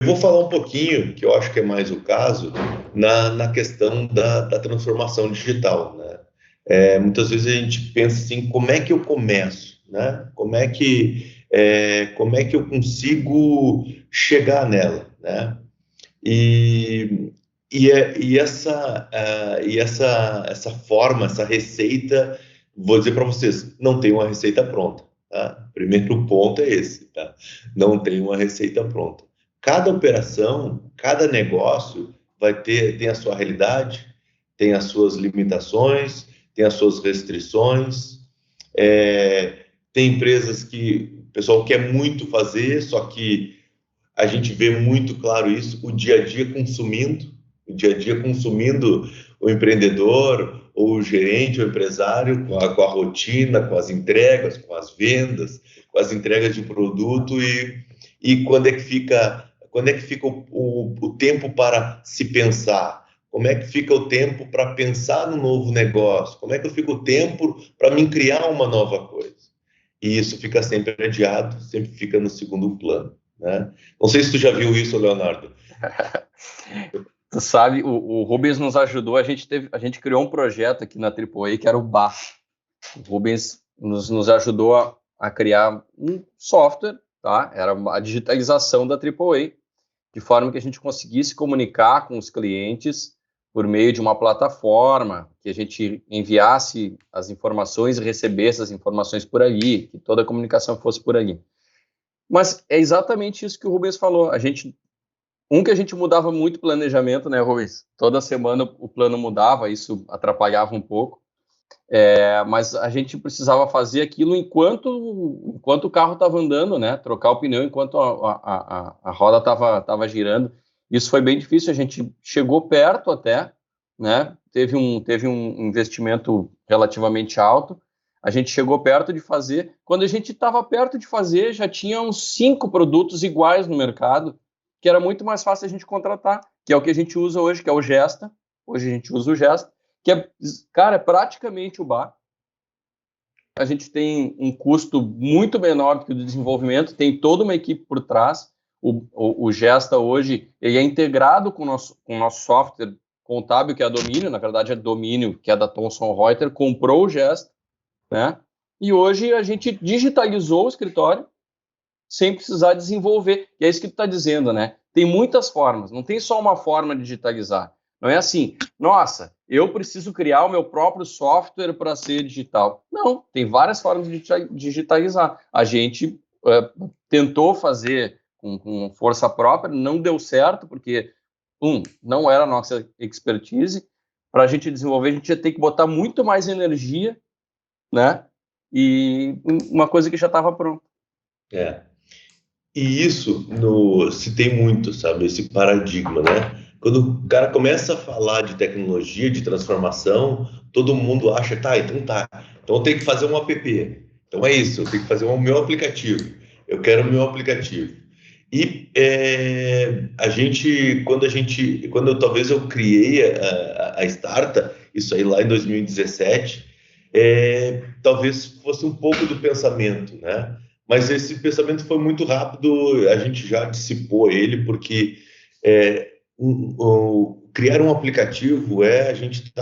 vou falar um pouquinho, que eu acho que é mais o caso, na questão da transformação digital, né? Muitas vezes a gente pensa assim, como é que eu começo, né? Como é que eu consigo chegar nela, né? E, essa forma, essa receita, vou dizer para vocês, não tem uma receita pronta, tá? Primeiro ponto é esse, tá? Não tem uma receita pronta. Cada operação, cada negócio tem a sua realidade, tem as suas limitações, tem as suas restrições. Tem empresas que o pessoal quer muito fazer, só que a gente vê muito claro isso, o dia a dia consumindo o empreendedor, ou o gerente, ou o empresário, com a rotina, com as entregas, com as vendas, com as entregas de produto, e quando é que fica o tempo para se pensar? Como é que fica o tempo para pensar no novo negócio? Como é que fica o tempo para mim criar uma nova coisa? E isso fica sempre adiado, sempre fica no segundo plano, né? Não sei se tu já viu isso, Leonardo. Tu sabe, o Rubens nos ajudou, a gente criou um projeto aqui na AAA que era o BAR. O Rubens nos ajudou a criar um software, tá? Era a digitalização da AAA, de forma que a gente conseguisse comunicar com os clientes por meio de uma plataforma, que a gente enviasse as informações e recebesse as informações por ali, que toda a comunicação fosse por ali. Mas é exatamente isso que o Rubens falou. Que a gente mudava muito o planejamento, né, Rubens? Toda semana o plano mudava, isso atrapalhava um pouco. Mas a gente precisava fazer aquilo enquanto o carro estava andando, né? Trocar o pneu enquanto a roda estava girando. Isso foi bem difícil, a gente chegou perto até, né? Teve um investimento relativamente alto, a gente chegou perto de fazer. Quando a gente estava perto de fazer, já tinha uns 5 produtos iguais no mercado, que era muito mais fácil a gente contratar, que é o que a gente usa hoje, que é o Gesta. Hoje a gente usa o Gesta, que é praticamente o bar. A gente tem um custo muito menor do que o do desenvolvimento, tem toda uma equipe por trás. O Gesta hoje ele é integrado com o nosso software contábil, que é a Domínio, na verdade é Domínio, que é da Thomson Reuters, comprou o Gesta, né? E hoje a gente digitalizou o escritório sem precisar desenvolver. E é isso que tu está dizendo, né? Tem muitas formas, não tem só uma forma de digitalizar. Não é assim, nossa, eu preciso criar o meu próprio software para ser digital. Não, tem várias formas de digitalizar. A gente tentou fazer com força própria, não deu certo, porque, não era a nossa expertise. Para a gente desenvolver, a gente ia ter que botar muito mais energia, né? E uma coisa que já estava pronta. É. E isso se tem muito, sabe, esse paradigma, né? Quando o cara começa a falar de tecnologia, de transformação, todo mundo acha, então tá, então eu tenho que fazer um app. Então é isso, eu tenho que fazer o meu aplicativo. Eu quero o meu aplicativo. E talvez eu criei a Starta, isso aí lá em 2017, talvez fosse um pouco do pensamento, né? Mas esse pensamento foi muito rápido, a gente já dissipou ele, porque criar um aplicativo a gente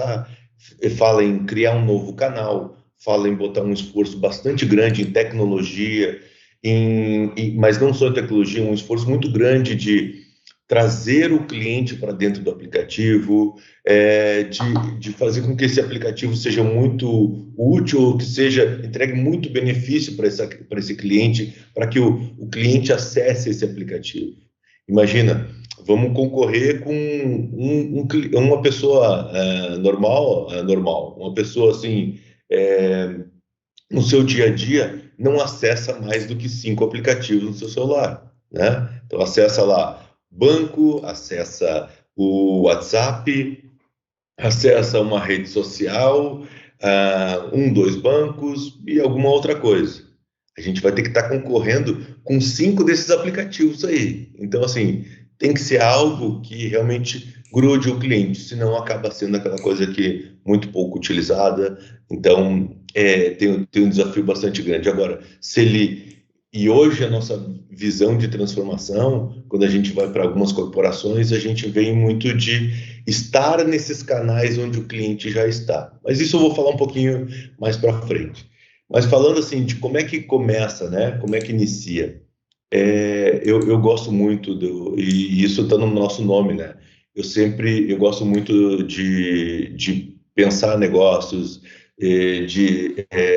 fala em criar um novo canal, fala em botar um esforço bastante grande em tecnologia, mas não só em tecnologia, um esforço muito grande de trazer o cliente para dentro do aplicativo, de fazer com que esse aplicativo seja muito útil, que entregue muito benefício para esse cliente, para que o cliente acesse esse aplicativo. Imagina, vamos concorrer com uma pessoa normal, uma pessoa assim, no seu dia a dia, não acessa mais do que 5 aplicativos no seu celular, né? Então, acessa lá banco, acessa o WhatsApp, acessa uma rede social, dois bancos e alguma outra coisa. A gente vai ter que estar concorrendo com 5 desses aplicativos aí. Então, assim, tem que ser algo que realmente grude o cliente, senão acaba sendo aquela coisa que muito pouco utilizada. Então, tem um desafio bastante grande. Agora, se ele E hoje a nossa visão de transformação, quando a gente vai para algumas corporações, a gente vem muito de estar nesses canais onde o cliente já está. Mas isso eu vou falar um pouquinho mais para frente. Mas falando assim de como é que começa, né? Como é que inicia? Eu gosto muito e isso está no nosso nome, né? Eu gosto muito de pensar negócios,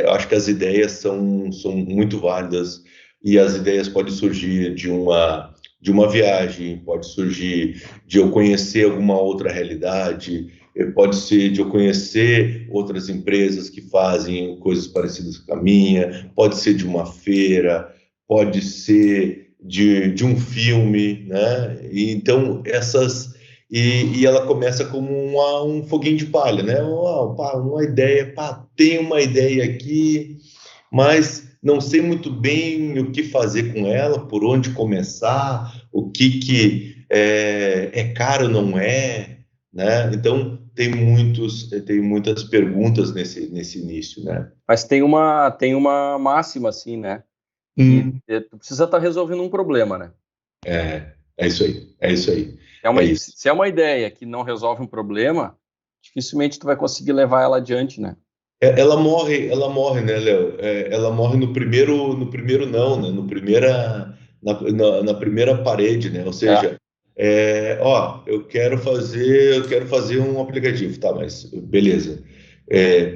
acho que as ideias são muito válidas e as ideias podem surgir de uma viagem, pode surgir de eu conhecer alguma outra realidade, pode ser de eu conhecer outras empresas que fazem coisas parecidas com a minha, pode ser de uma feira, pode ser de um filme, né? E, então, e ela começa como um foguinho de palha, né? Uma ideia, tem uma ideia aqui, mas não sei muito bem o que fazer com ela, por onde começar, o que é caro, não é, né? Então, tem muitas perguntas nesse início, né? Mas tem uma máxima, assim, né? Que tu precisa estar resolvendo um problema, né? É isso aí, é isso aí, é isso. Se é uma ideia que não resolve um problema, dificilmente tu vai conseguir levar ela adiante, né? Ela morre, né, Léo? Ela morre no primeiro não, né? Na primeira parede, né? Ou É. seja, eu quero fazer um aplicativo, tá? Mas beleza.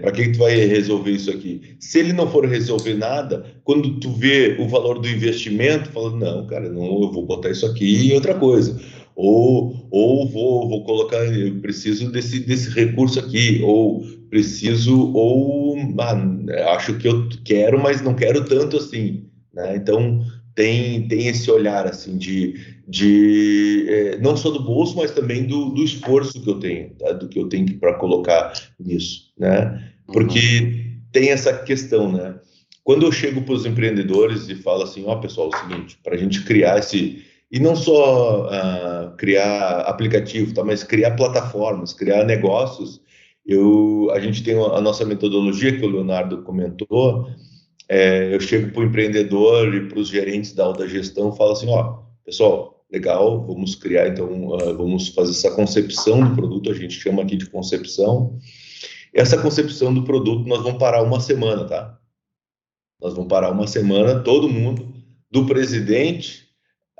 Para que tu vai resolver isso aqui? Se ele não for resolver nada, quando tu vê o valor do investimento, fala, não, cara, não, eu vou botar isso aqui em outra coisa. Ou vou colocar, eu preciso desse recurso aqui, acho que eu quero, mas não quero tanto assim, né? Então tem esse olhar assim não só do bolso, mas também do esforço que eu tenho, tá? Do que eu tenho para colocar nisso, né? Uhum. Porque tem essa questão, né? Quando eu chego para os empreendedores e falo assim, ó, pessoal, é o seguinte, para a gente criar e não só criar aplicativo, tá? Mas criar plataformas, criar negócios. A gente tem a nossa metodologia que o Leonardo comentou. Eu chego para o empreendedor e para os gerentes da alta gestão e falo assim, ó, pessoal, legal, vamos criar, então, vamos fazer essa concepção do produto, a gente chama aqui de concepção. Essa concepção do produto nós vamos parar uma semana, tá? Nós vamos parar uma semana, todo mundo, do presidente,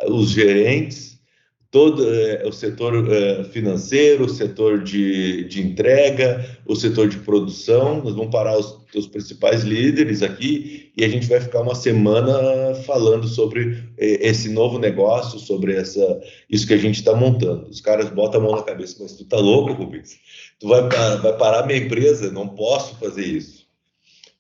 os gerentes, todo o setor financeiro, o setor de entrega, o setor de produção. Nós vamos parar os principais líderes aqui e a gente vai ficar uma semana falando sobre esse novo negócio, sobre isso que a gente está montando. Os caras botam a mão na cabeça, mas tu tá louco, Rubens? Tu vai parar minha empresa? Não posso fazer isso.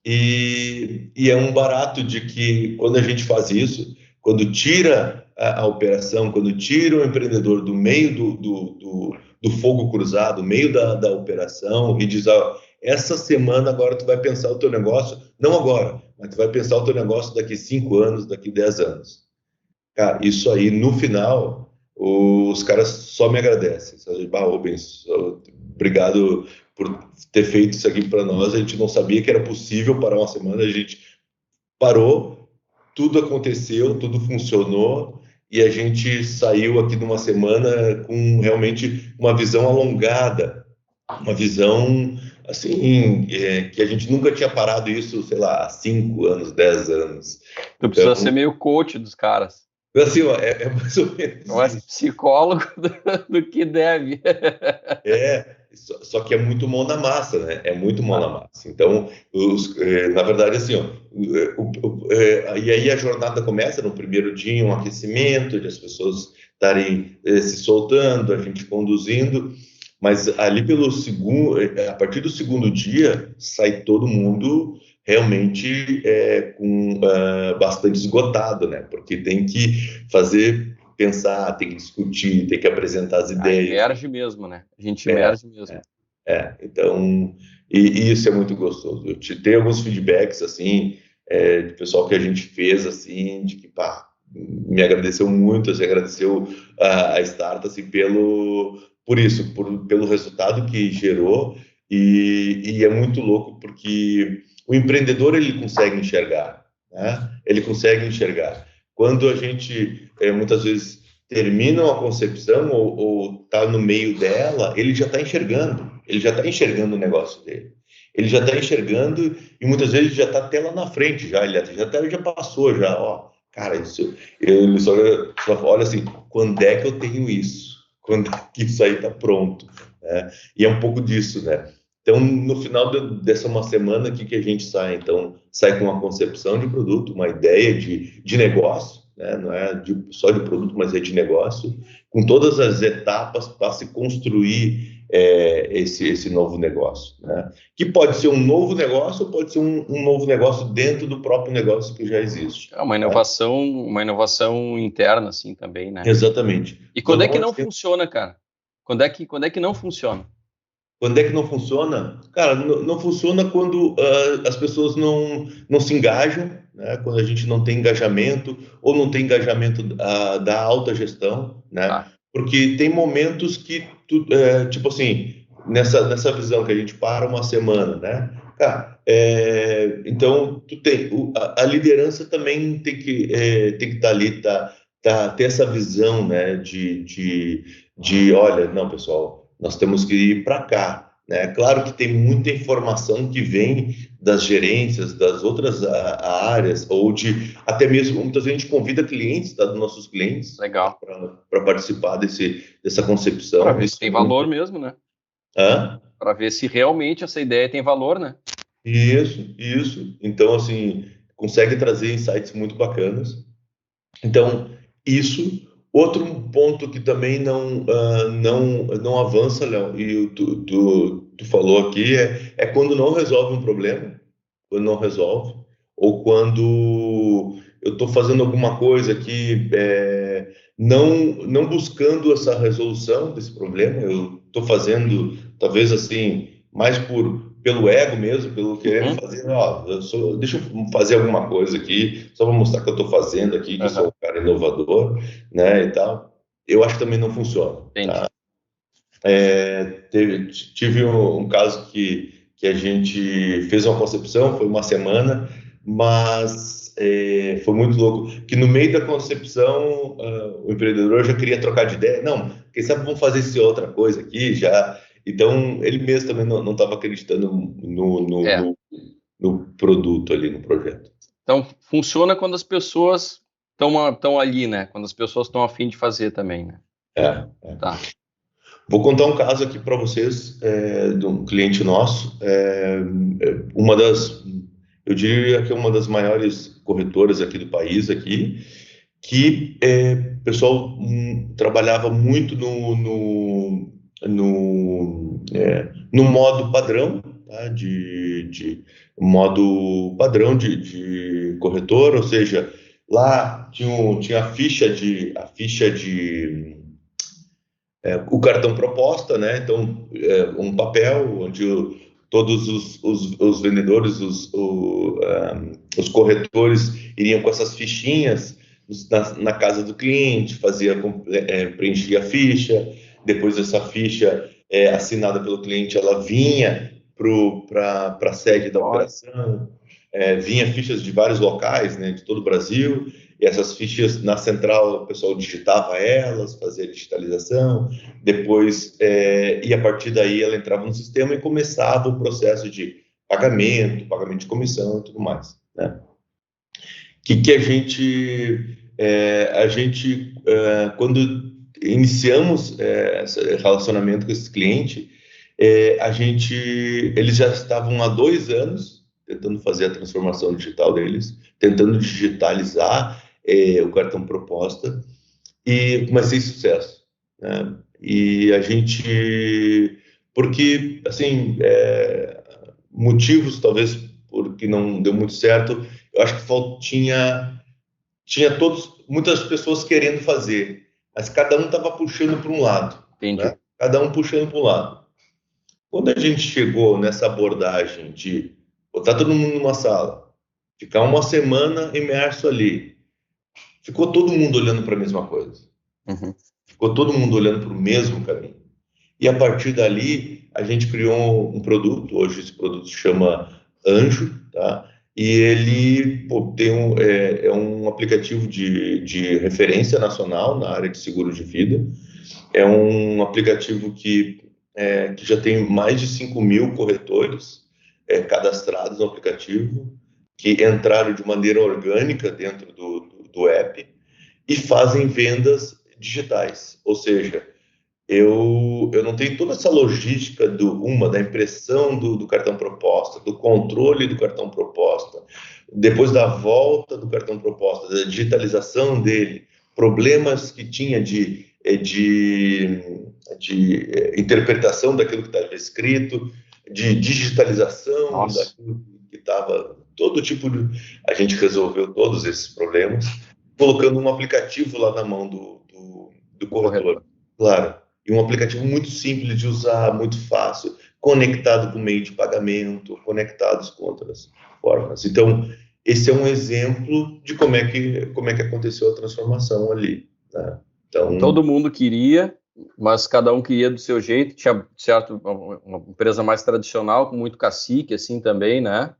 E é um barato de que quando a gente faz isso, quando tira a operação, quando tira o empreendedor do meio do fogo cruzado, meio da operação, e diz, essa semana agora tu vai pensar o teu negócio, não agora, mas tu vai pensar o teu negócio daqui 5 anos, daqui 10 anos. Cara, isso aí, no final, os caras só me agradecem. Sabe? Rubens, obrigado por ter feito isso aqui para nós. A gente não sabia que era possível parar uma semana, a gente parou, tudo aconteceu, tudo funcionou e a gente saiu aqui de uma semana com realmente uma visão alongada, uma visão assim que a gente nunca tinha parado isso, sei lá, há 5 anos, 10 anos. Tu Então, precisa ser meio coach dos caras. assim, ó, é mais ou menos Mais isso. psicólogo do que deve. Só que é muito mão na massa, né? É muito mão na massa. Então, na verdade, assim, ó, e aí a jornada começa no primeiro dia, um aquecimento, de as pessoas estarem se soltando, a gente conduzindo, mas ali pelo segundo, a partir do segundo dia, sai todo mundo realmente com bastante esgotado, né? Porque tem que pensar, tem que discutir, tem que apresentar as ideias. Emerge mesmo, né? A gente É, emerge mesmo. então, e isso é muito gostoso. Eu te tenho alguns feedbacks, assim, de pessoal que a gente fez, assim, de que, pá, me agradeceu muito, assim, agradeceu a Startup, assim, por isso, pelo resultado que gerou, e é muito louco porque o empreendedor, ele consegue enxergar, né? ele consegue enxergar. Quando a gente, muitas vezes, termina uma concepção ou está no meio dela, ele já está enxergando o negócio dele. Ele já está enxergando e muitas vezes já está até lá na frente, já passou, já, ó, cara, ele só olha assim, quando é que eu tenho isso? Quando é que isso aí está pronto? Né? E é um pouco disso, né? Então, no final dessa uma semana aqui que a gente sai, então, sai com uma concepção de produto, uma ideia de negócio, né? Não é só de produto, mas é de negócio, com todas as etapas para se construir esse novo negócio, né? Que pode ser um novo negócio ou pode ser um novo negócio dentro do próprio negócio que já existe. É uma inovação interna, assim, também, né? Exatamente. E quando é que não funciona, cara? Quando é que não funciona? Quando é que não funciona? Cara, não funciona quando as pessoas não se engajam, né? Quando a gente não tem engajamento ou não tem engajamento da alta gestão, né? Porque tem momentos que, tipo assim, nessa visão que a gente para uma semana, né? Cara, então a liderança também tem que estar ali, ter essa visão, né? Olha, não, pessoal, nós temos que ir para cá, né? Claro que tem muita informação que vem das gerências, das outras áreas, ou até mesmo, muitas vezes a gente convida clientes, tá, dos nossos clientes, para participar dessa concepção. Para ver se tem valor mesmo, né? Para ver se realmente essa ideia tem valor, né? Isso. Então, assim, consegue trazer insights muito bacanas. Então, isso. Outro ponto que também não avança, Léo, e tu falou aqui, é quando não resolve um problema, quando não resolve, ou quando eu estou fazendo alguma coisa aqui, não buscando essa resolução desse problema, eu estou fazendo, talvez assim, mais pelo ego mesmo, pelo querer fazer, deixa eu fazer alguma coisa aqui, só para mostrar que eu estou fazendo aqui, que eu sou um cara inovador, né, e tal. Eu acho que também não funciona. Tá? Tive um caso que a gente fez uma concepção, foi uma semana, mas foi muito louco, que no meio da concepção o empreendedor já queria trocar de ideia. Não, quem sabe vamos fazer essa outra coisa aqui já. Então, ele mesmo também não estava acreditando no produto ali, no projeto. Então, funciona quando as pessoas estão ali, né? Quando as pessoas estão a fim de fazer também, né? Tá. Vou contar um caso aqui para vocês de um cliente nosso, eu diria que é uma das maiores corretoras aqui do país, que o pessoal trabalhava muito no modo padrão, tá? de modo padrão de corretor, ou seja, lá tinha a ficha de o cartão proposta, né? Então, um papel onde todos os vendedores, os corretores iriam com essas fichinhas na casa do cliente, preenchia a ficha, depois essa ficha assinada pelo cliente, ela vinha para a sede da operação, vinha fichas de vários locais, né, de todo o Brasil, e essas fichas na central o pessoal digitava elas, fazia a digitalização, depois e a partir daí ela entrava no sistema e começava o processo de pagamento de comissão e tudo mais, né? Que a gente quando iniciamos esse relacionamento com esse cliente, eles já estavam há 2 anos tentando fazer a transformação digital deles, tentando digitalizar o cartão proposta, mas sem sucesso, né? E a gente, porque, assim, motivos talvez porque não deu muito certo, eu acho que tinha muitas pessoas querendo fazer, mas cada um estava puxando para um lado. Entendi. Né? Cada um puxando para um lado. Quando a gente chegou nessa abordagem de botar todo mundo numa sala, ficar uma semana imerso ali, ficou todo mundo olhando para a mesma coisa. Ficou todo mundo olhando para o mesmo caminho. E a partir dali, a gente criou um produto, hoje esse produto se chama Anjo, tá? e ele é um aplicativo de referência nacional na área de seguro de vida. É um aplicativo que já tem mais de 5.000 corretores cadastrados no aplicativo, que entraram de maneira orgânica dentro do app e fazem vendas digitais. Ou seja, eu não tenho toda essa logística da impressão do cartão proposta, do controle do cartão proposta, depois da volta do cartão proposta, da digitalização dele, problemas que tinha de interpretação daquilo que estava escrito, de digitalização Nossa, daquilo que estava, todo tipo de... A gente resolveu todos esses problemas, colocando um aplicativo lá na mão do corretor. Claro, e um aplicativo muito simples de usar, muito fácil, conectado com o meio de pagamento, conectados com outras formas. Então, esse é um exemplo de como é que aconteceu a transformação ali, né? Então, todo mundo queria, mas cada um queria do seu jeito. Tinha, certo, uma empresa mais tradicional, com muito cacique, assim, também, né?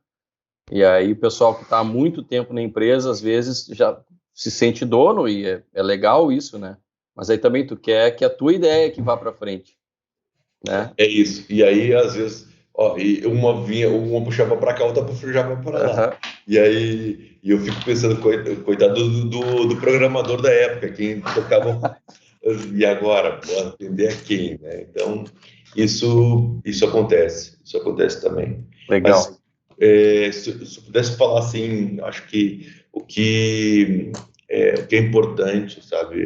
E aí o pessoal que está há muito tempo na empresa, às vezes, já se sente dono, e é legal isso, né? Mas aí também tu quer que a tua ideia que vá para frente, né? é isso. E aí, às vezes, ó, e uma puxava para cá, outra puxava para lá. Uhum. E aí, eu fico pensando, coitado do programador da época, quem tocava. E agora, vou atender a quem, né? Então, isso acontece também. Mas Legal. se eu pudesse falar assim, acho que o que é importante, sabe,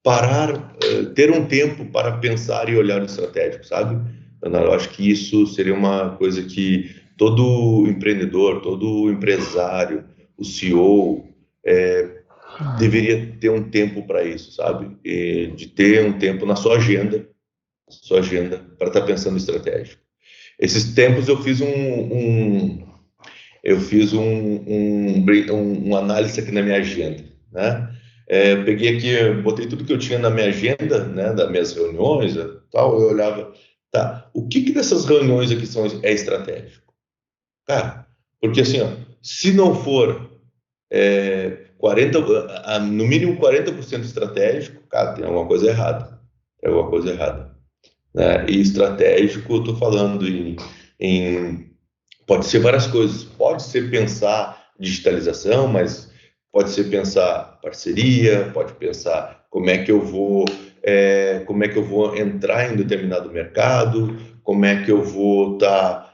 parar, ter um tempo para pensar e olhar o estratégico, sabe? Eu acho que isso seria uma coisa que todo empreendedor, todo empresário, o CEO, deveria ter um tempo para isso, sabe? De ter um tempo na sua agenda para estar pensando estratégico. Esses tempos eu fiz uma análise aqui na minha agenda, né? Eu peguei aqui, botei tudo que eu tinha na minha agenda, né, das minhas reuniões, tal. Eu olhava, tá? O que dessas reuniões aqui é estratégico, cara? Porque assim, ó, se não for 40, no mínimo 40% estratégico, cara, tem alguma coisa errada. Tem alguma coisa errada, né? E estratégico, eu estou falando pode ser várias coisas. Pode ser pensar digitalização, mas pode ser pensar parceria, pode pensar como é que eu vou entrar em determinado mercado, como é que eu vou tá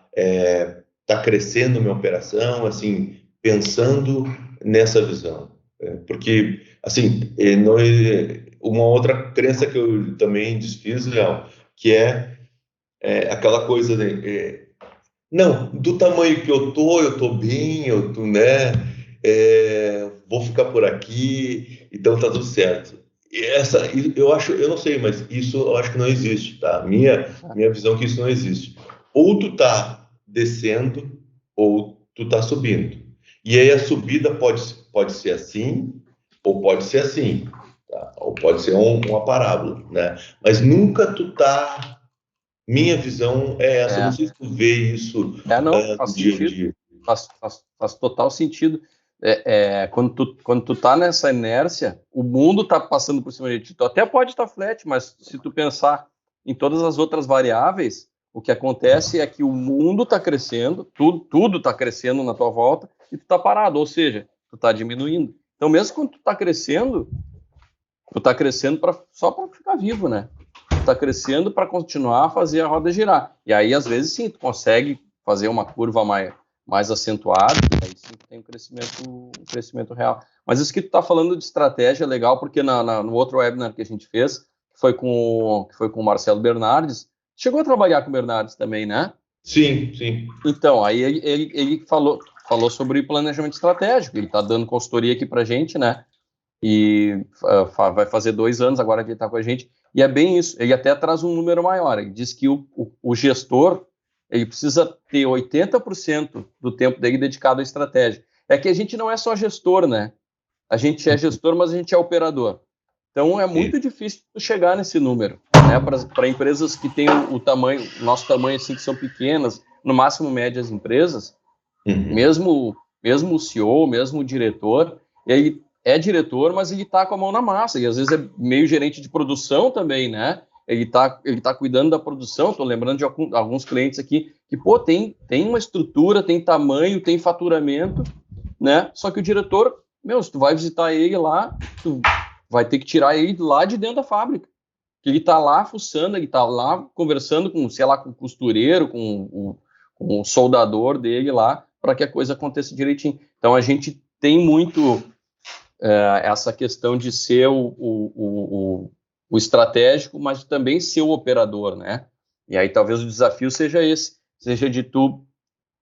crescendo minha operação, assim, pensando nessa visão. Porque, assim, uma outra crença que eu também desfiz, Léo, que aquela coisa de, não, do tamanho que eu tô bem, né? Vou ficar por aqui, então tá tudo certo. Eu não sei, mas isso eu acho que não existe, tá? Minha visão é que isso não existe. Ou tu tá descendo, ou tu tá subindo. E aí a subida pode ser assim, ou pode ser assim, tá? Ou pode ser uma parábola, né? Mas nunca tu tá. Minha visão é essa. Eu não É, sei se tu vê isso não, no faz dia a sentido. dia. Faz total sentido. Quando tu tá nessa inércia, o mundo tá passando por cima de ti. Tu até pode estar flat, mas se tu pensar em todas as outras variáveis, o que acontece é que o mundo tá crescendo, tudo tá crescendo na tua volta e tu tá parado, ou seja, tu tá diminuindo. Então, mesmo quando tu tá crescendo só para ficar vivo, né? Tu tá crescendo para continuar a fazer a roda girar. E aí, às vezes, sim, tu consegue fazer uma curva mais acentuada, aí sim tu tem um crescimento real. Mas isso que tu tá falando de estratégia é legal, porque no outro webinar que a gente fez, que foi com o Marcelo Bernardes, chegou a trabalhar com o Bernardes também, né? Sim, sim. Então, aí ele falou sobre planejamento estratégico, ele tá dando consultoria aqui pra gente, né? E vai fazer 2 anos agora que ele está com a gente, e é bem isso, ele até traz um número maior, ele diz que o gestor, ele precisa ter 80% do tempo dele dedicado à estratégia. É que a gente não é só gestor, né? A gente é gestor, mas a gente é operador. Então é muito difícil chegar nesse número, né? Para empresas que têm o tamanho, nosso tamanho assim, que são pequenas, no máximo médias empresas, mesmo o CEO, mesmo o diretor, ele é diretor, mas ele está com a mão na massa, e às vezes é meio gerente de produção também, né? Ele tá cuidando da produção. Estou lembrando de alguns clientes aqui que, pô, tem uma estrutura, tem tamanho, tem faturamento, né? Só que o diretor, se tu vai visitar ele lá, tu vai ter que tirar ele lá de dentro da fábrica. Que ele tá lá fuçando, ele tá lá conversando com, sei lá, com o costureiro, com o soldador dele lá, para que a coisa aconteça direitinho. Então, a gente tem muito essa questão de ser o estratégico, mas também ser o operador, né? E aí talvez o desafio seja esse, seja de tu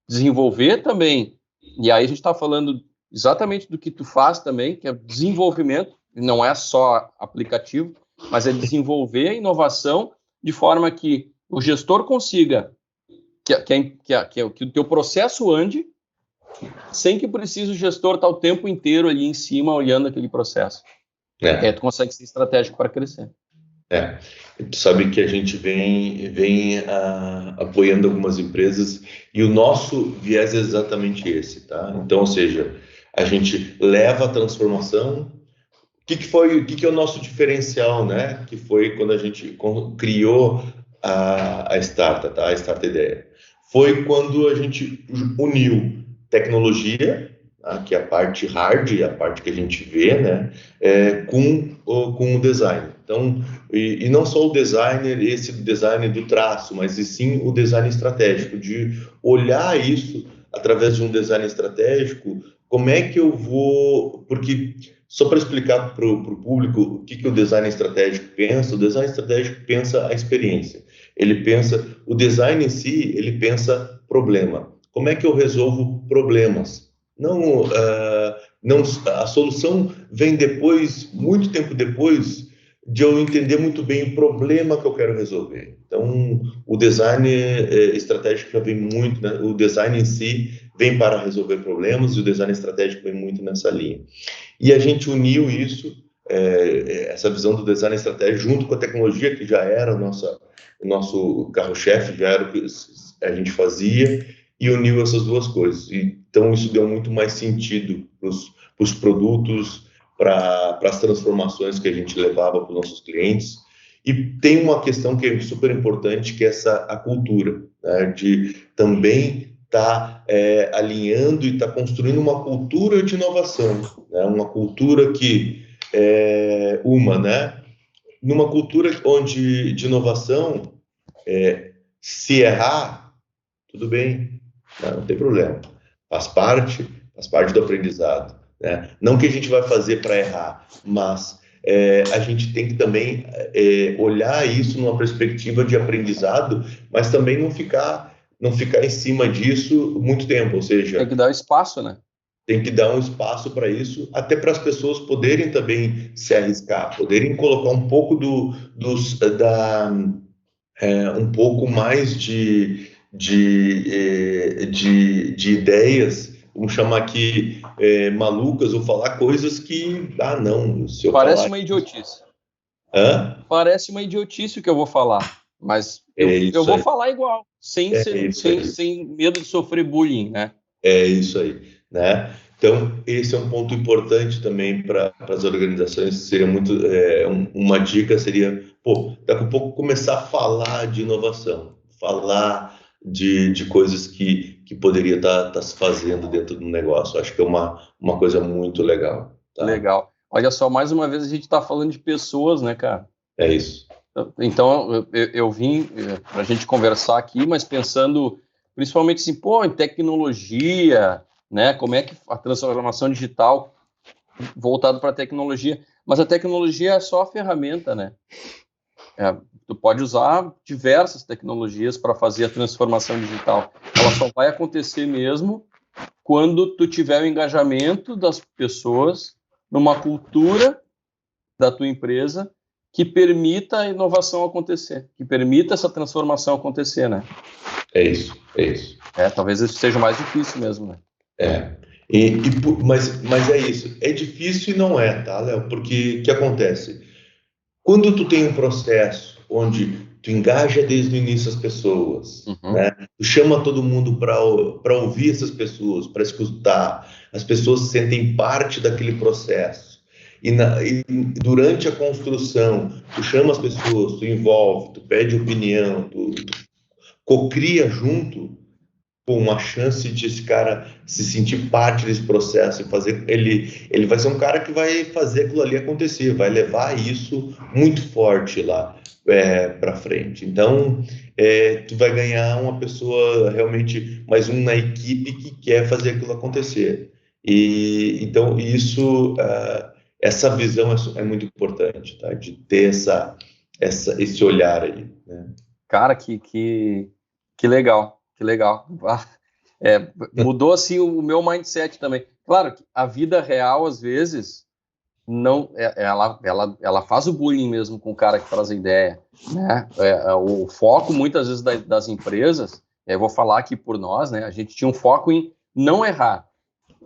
desenvolver também. E aí a gente está falando exatamente do que tu faz também, que é desenvolvimento, não é só aplicativo, mas é desenvolver a inovação de forma que o gestor consiga que o teu processo ande sem que precise o gestor estar o tempo inteiro ali em cima olhando aquele processo. Aí tu consegue ser estratégico para crescer. Tu sabe que a gente vem apoiando algumas empresas e o nosso viés é exatamente esse, tá? Então, ou seja, a gente leva a transformação. O que é o nosso diferencial, né? Que foi quando a gente criou a Starta, tá? A Starta Ideia. Foi quando a gente uniu tecnologia, tá? Que é a parte hard, a parte que a gente vê, né? Com o design. Então, e não só o designer, esse design do traço, mas e sim o design estratégico, de olhar isso através de um design estratégico, como é que eu vou... Porque, só para explicar para o público o que o design estratégico pensa, o design estratégico pensa a experiência. Ele pensa, o design em si, ele pensa problema. Como é que eu resolvo problemas? Não, a solução vem depois, muito tempo depois, de eu entender muito bem o problema que eu quero resolver. Então, o design estratégico já vem muito, né? O design em si vem para resolver problemas e o design estratégico vem muito nessa linha. E a gente uniu isso, essa visão do design estratégico, junto com a tecnologia, que já era o nosso carro-chefe, já era o que a gente fazia, e uniu essas duas coisas. Então, isso deu muito mais sentido para os produtos, para as transformações que a gente levava para os nossos clientes. E tem uma questão que é super importante, que é a cultura, né? De também estar alinhando e estar construindo uma cultura de inovação, né? Uma cultura que né? Numa cultura onde de inovação, se errar, tudo bem, não tem problema, faz parte do aprendizado, né? Não que a gente vai fazer para errar, mas a gente tem que também olhar isso numa perspectiva de aprendizado, mas também não ficar em cima disso muito tempo, ou seja... Tem que dar espaço, né? Tem que dar um espaço para isso, até para as pessoas poderem também se arriscar, poderem colocar um pouco um pouco mais de ideias, vamos chamar aqui malucas, ou falar coisas que, não, se eu Parece falar... uma idiotice. Hã? Parece uma idiotice o que eu vou falar, mas eu vou falar igual, sem medo de sofrer bullying, né? É isso aí, né? Então, esse é um ponto importante também para as organizações. Seria muito, uma dica seria, daqui a pouco começar a falar de inovação, falar de coisas que poderia estar se fazendo dentro do negócio. Acho que é uma coisa muito legal. Tá? Legal. Olha só, mais uma vez a gente está falando de pessoas, né, cara? É isso. Então, eu vim para a gente conversar aqui, mas pensando principalmente assim, em tecnologia, né? Como é que a transformação digital voltado para a tecnologia, mas a tecnologia é só a ferramenta, né? Tu pode usar diversas tecnologias para fazer a transformação digital. Ela só vai acontecer mesmo quando tu tiver o engajamento das pessoas numa cultura da tua empresa que permita a inovação acontecer, que permita essa transformação acontecer, né? É isso. Talvez isso seja mais difícil mesmo, né? Mas é isso. É difícil e não é, tá, Léo? Porque o que acontece? Quando tu tem um processo onde tu engaja desde o início as pessoas, né? Tu chama todo mundo para ouvir essas pessoas, para escutar. As pessoas se sentem parte daquele processo. E durante a construção, tu chama as pessoas, tu envolve, tu pede opinião, tu cocria junto, com uma chance de esse cara se sentir parte desse processo e fazer ele vai ser um cara que vai fazer aquilo ali acontecer, vai levar isso muito forte lá para frente. Então tu vai ganhar uma pessoa realmente mais um na equipe que quer fazer aquilo acontecer. E então isso essa visão é muito importante, tá? De ter esse olhar aí, né? Cara, que legal, que legal. Mudou assim o meu mindset também. Claro que a vida real, às vezes, não, ela faz o bullying mesmo com o cara que traz a ideia, né? O foco, muitas vezes, das empresas, eu vou falar aqui por nós, né? A gente tinha um foco em não errar.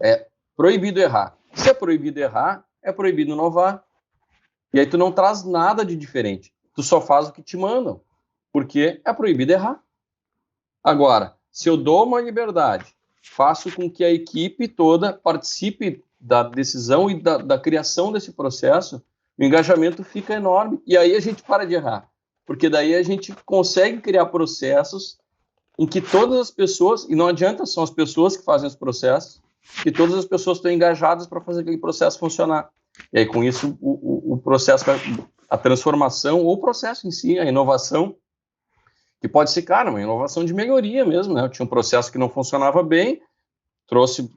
É proibido errar. Se é proibido errar, é proibido inovar. E aí tu não traz nada de diferente. Tu só faz o que te mandam, porque é proibido errar. Agora, se eu dou uma liberdade, faço com que a equipe toda participe da decisão e da criação desse processo, o engajamento fica enorme. E aí a gente para de errar. Porque daí a gente consegue criar processos em que todas as pessoas, e não adianta, são as pessoas que fazem os processos, que todas as pessoas estão engajadas para fazer aquele processo funcionar. E aí, com isso, o processo, a transformação, ou o processo em si, a inovação, que pode ser, cara, uma inovação de melhoria mesmo, né? Eu tinha um processo que não funcionava bem, trouxe,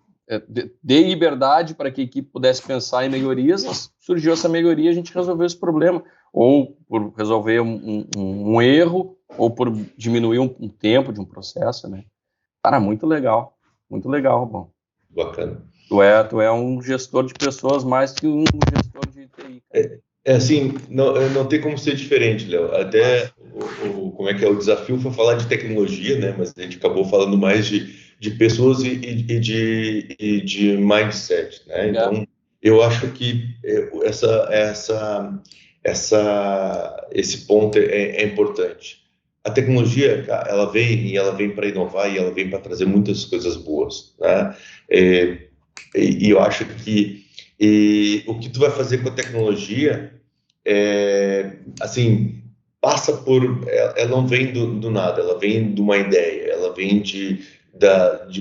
dei liberdade para que a equipe pudesse pensar em melhorias, surgiu essa melhoria, a gente resolveu esse problema, ou por resolver um erro, ou por diminuir um tempo de um processo, né? Cara, muito legal, Rubão. Bacana. Tu é um gestor de pessoas mais que um gestor de TI. Assim, não tem como ser diferente, Léo. Até como é que é o desafio foi falar de tecnologia, né? Mas a gente acabou falando mais de pessoas e de mindset, né? Então, eu acho que esse ponto é importante. A tecnologia, ela vem para inovar e ela vem para trazer muitas coisas boas, né? E eu acho que o que tu vai fazer com a tecnologia assim, passa por ela não vem do nada, ela vem de uma ideia, ela vem de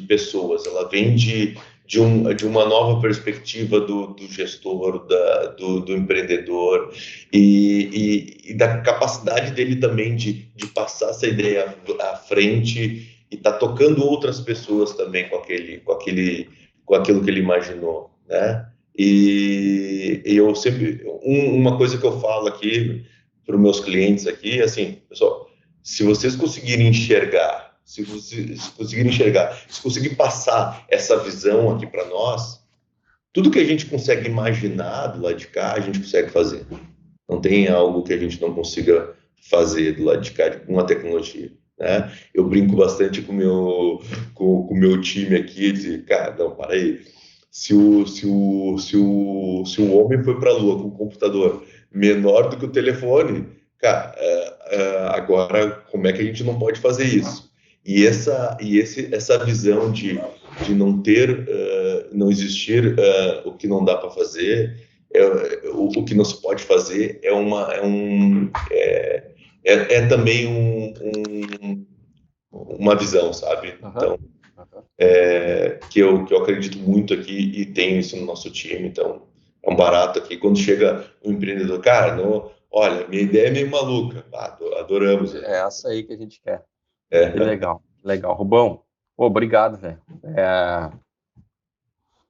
pessoas, ela vem de uma nova perspectiva do gestor, do empreendedor e da capacidade dele também de passar essa ideia à frente e tá tocando outras pessoas também com aquilo que ele imaginou, né? E eu sempre, uma coisa que eu falo aqui para os meus clientes aqui, assim, pessoal, se vocês conseguirem enxergar, se conseguir passar essa visão aqui para nós, tudo que a gente consegue imaginar do lado de cá, a gente consegue fazer. Não tem algo que a gente não consiga fazer do lado de cá com a tecnologia, né? Eu brinco bastante com o meu time aqui, de, cara, não, para aí. Se o homem foi para a Lua com um computador menor do que o telefone, cara, agora como é que a gente não pode fazer isso? E essa visão de não existir o que não dá para fazer, o que não se pode fazer também uma visão, sabe? Então, que eu acredito muito aqui e tenho isso no nosso time, então é um barato aqui. Quando chega um empreendedor, cara, olha, minha ideia é meio maluca, adoramos. É essa aí que a gente quer. Que legal, Rubão, obrigado, velho.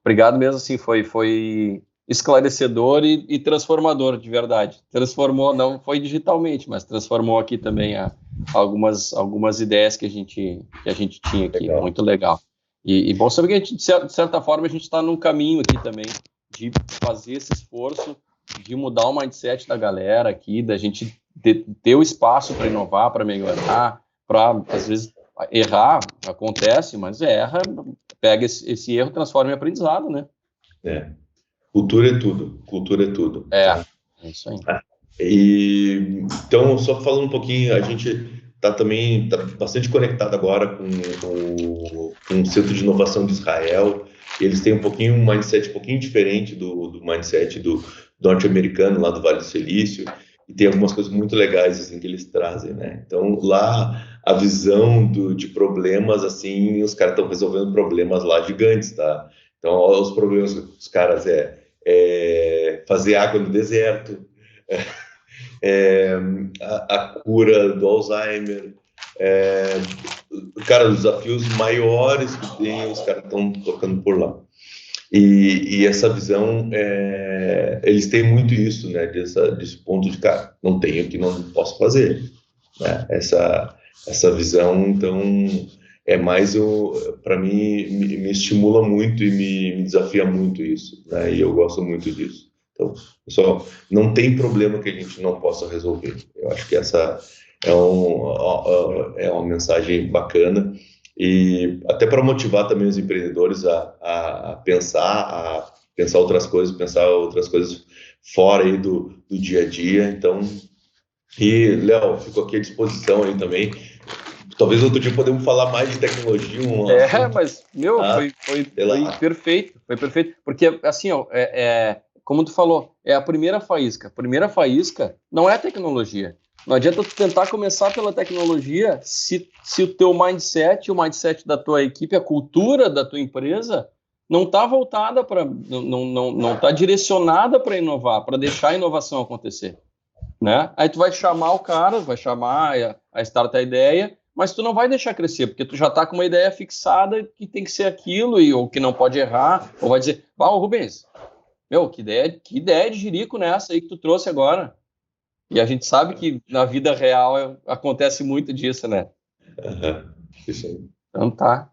Obrigado mesmo, assim, foi esclarecedor e transformador, de verdade. Transformou, não foi digitalmente, mas transformou aqui também algumas ideias que a gente tinha aqui. Legal. Muito legal. E bom saber que a gente, de certa forma, a gente está num caminho aqui também de fazer esse esforço de mudar o mindset da galera aqui, da gente ter o espaço para inovar, para melhorar, para, às vezes, errar, acontece, mas erra, pega esse erro, transforma em aprendizado, né? Cultura é tudo. É isso aí. Então, só falando um pouquinho, a gente também tá bastante conectado agora com o Centro de Inovação de Israel. Eles têm um mindset um pouquinho diferente do mindset do norte-americano, lá do Vale do Silício, e tem algumas coisas muito legais assim que eles trazem, né? Então, lá a visão de problemas, assim, os caras estão resolvendo problemas lá gigantes, tá? Então, os problemas dos caras é fazer água no deserto, é, a cura do Alzheimer, é, cara, os desafios maiores que tem, os caras estão tocando por lá. E essa visão, eles têm muito isso, né? Desse ponto de, cara, não tenho o que não posso fazer, né? Essa visão, então, é mais para mim, me estimula muito e me desafia muito isso, né? E eu gosto muito disso. Então, pessoal, não tem problema que a gente não possa resolver. Eu acho que essa é uma mensagem bacana e até para motivar também os empreendedores a pensar outras coisas fora aí do dia a dia. Então, e Léo, fico aqui à disposição aí também. Talvez outro dia podemos falar mais de tecnologia, um assunto, Mas, meu, ah, sei foi lá. perfeito, porque, assim, ó, como tu falou, é a primeira faísca. A primeira faísca não é a tecnologia. Não adianta tu tentar começar pela tecnologia se o teu mindset, o mindset da tua equipe, a cultura da tua empresa não está voltada para, não está direcionada para inovar, para deixar a inovação acontecer, né? Aí tu vai chamar o cara, vai chamar a startup a ideia, mas tu não vai deixar crescer, porque tu já está com uma ideia fixada que tem que ser aquilo, ou que não pode errar, ou vai dizer, Rubens, meu, que ideia de jirico nessa aí que tu trouxe agora. E a gente sabe que na vida real acontece muito disso, né? Aham, isso aí. Então tá.